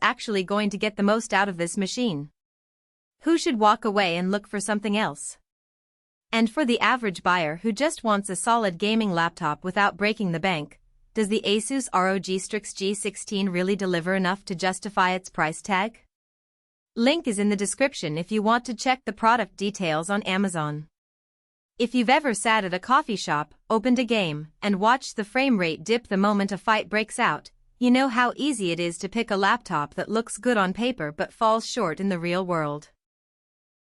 actually going to get the most out of this machine? Who should walk away and look for something else? And for the average buyer who just wants a solid gaming laptop without breaking the bank, does the ASUS ROG Strix G16 really deliver enough to justify its price tag? Link is in the description if you want to check the product details on Amazon. If you've ever sat at a coffee shop, opened a game, and watched the frame rate dip the moment a fight breaks out, you know how easy it is to pick a laptop that looks good on paper but falls short in the real world.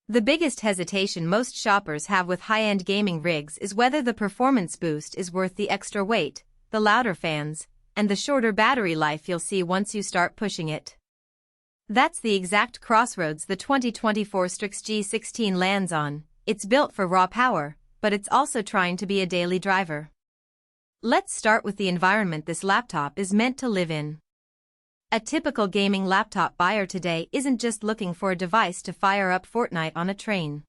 The biggest hesitation most shoppers have with high-end gaming rigs is whether the performance boost is worth the extra weight, the louder fans, and the shorter battery life you'll see once you start pushing it. That's the exact crossroads the 2024 Strix G16 lands on. It's built for raw power, but it's also trying to be a daily driver. Let's start with the environment this laptop is meant to live in. A typical gaming laptop buyer today isn't just looking for a device to fire up Fortnite on a train.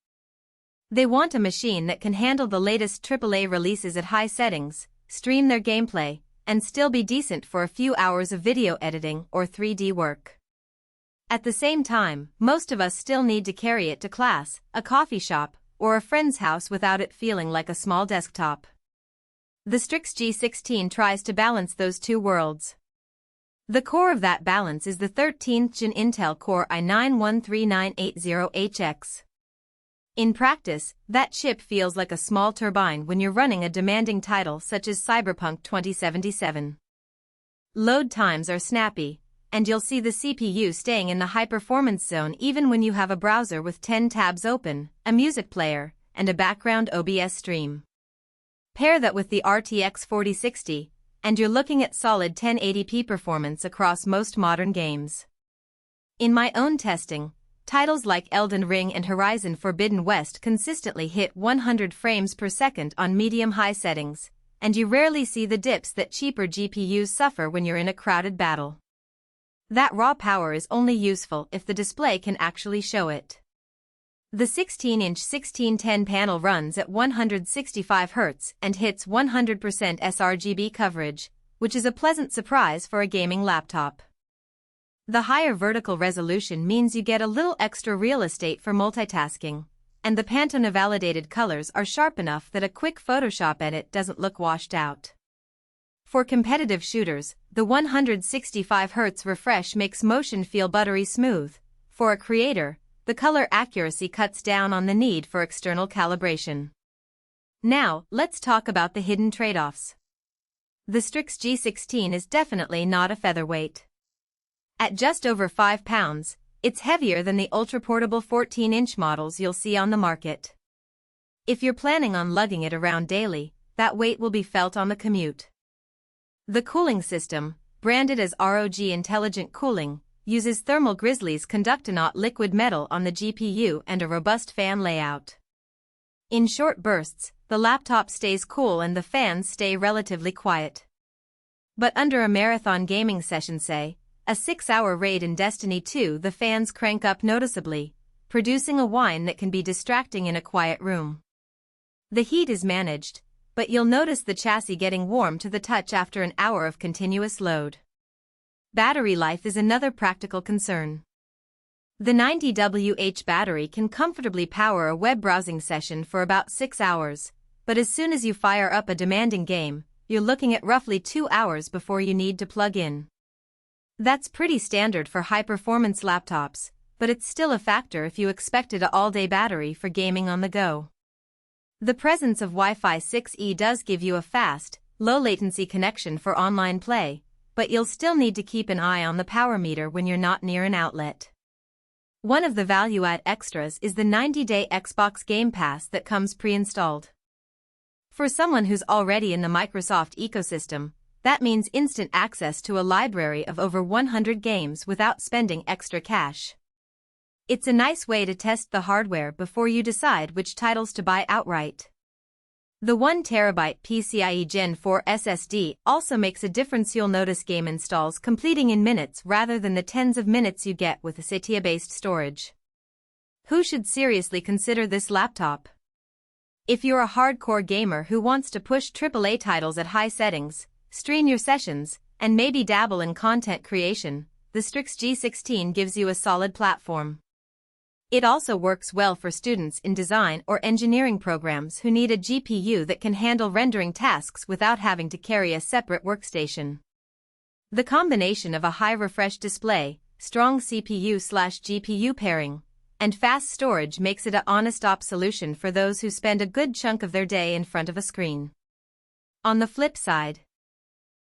They want a machine that can handle the latest AAA releases at high settings, stream their gameplay, and still be decent for a few hours of video editing or 3D work. At the same time, most of us still need to carry it to class, a coffee shop, or a friend's house without it feeling like a small desktop. The Strix G16 tries to balance those two worlds. The core of that balance is the 13th Gen Intel Core i9-13980HX. In practice, that chip feels like a small turbine when you're running a demanding title such as Cyberpunk 2077. Load times are snappy, and you'll see the CPU staying in the high-performance zone even when you have a browser with 10 tabs open, a music player, and a background OBS stream. Pair that with the RTX 4060, and you're looking at solid 1080p performance across most modern games. In my own testing, titles like Elden Ring and Horizon Forbidden West consistently hit 100 frames per second on medium-high settings, and you rarely see the dips that cheaper GPUs suffer when you're in a crowded battle. That raw power is only useful if the display can actually show it. The 16-inch 1610 panel runs at 165 Hz and hits 100% sRGB coverage, which is a pleasant surprise for a gaming laptop. The higher vertical resolution means you get a little extra real estate for multitasking, and the Pantone-validated colors are sharp enough that a quick Photoshop edit doesn't look washed out. For competitive shooters, the 165 Hz refresh makes motion feel buttery smooth. For a creator, the color accuracy cuts down on the need for external calibration. Now, let's talk about the hidden trade-offs. The Strix G16 is definitely not a featherweight. At just over 5 pounds, it's heavier than the ultra-portable 14-inch models you'll see on the market. If you're planning on lugging it around daily, that weight will be felt on the commute. The cooling system, branded as ROG Intelligent Cooling, uses Thermal Grizzly's Conductonaut liquid metal on the GPU and a robust fan layout. In short bursts, the laptop stays cool and the fans stay relatively quiet. But under a marathon gaming session, say, a 6-hour raid in Destiny 2, the fans crank up noticeably, producing a whine that can be distracting in a quiet room. The heat is managed, but you'll notice the chassis getting warm to the touch after an hour of continuous load. Battery life is another practical concern. The 90Wh battery can comfortably power a web browsing session for about 6 hours, but as soon as you fire up a demanding game, you're looking at roughly 2 hours before you need to plug in. That's pretty standard for high-performance laptops, but it's still a factor if you expected an all-day battery for gaming on the go. The presence of Wi-Fi 6E does give you a fast, low-latency connection for online play, but you'll still need to keep an eye on the power meter when you're not near an outlet. One of the value-add extras is the 90-day Xbox Game Pass that comes pre-installed. For someone who's already in the Microsoft ecosystem, that means instant access to a library of over 100 games without spending extra cash. It's a nice way to test the hardware before you decide which titles to buy outright. The 1TB PCIe Gen4 SSD also makes a difference. You'll notice game installs completing in minutes rather than the tens of minutes you get with a SATA-based storage. Who should seriously consider this laptop? If you're a hardcore gamer who wants to push AAA titles at high settings, stream your sessions, and maybe dabble in content creation, the Strix G16 gives you a solid platform. It also works well for students in design or engineering programs who need a GPU that can handle rendering tasks without having to carry a separate workstation. The combination of a high refresh display, strong CPU/GPU pairing, and fast storage makes it a honest-op solution for those who spend a good chunk of their day in front of a screen. On the flip side,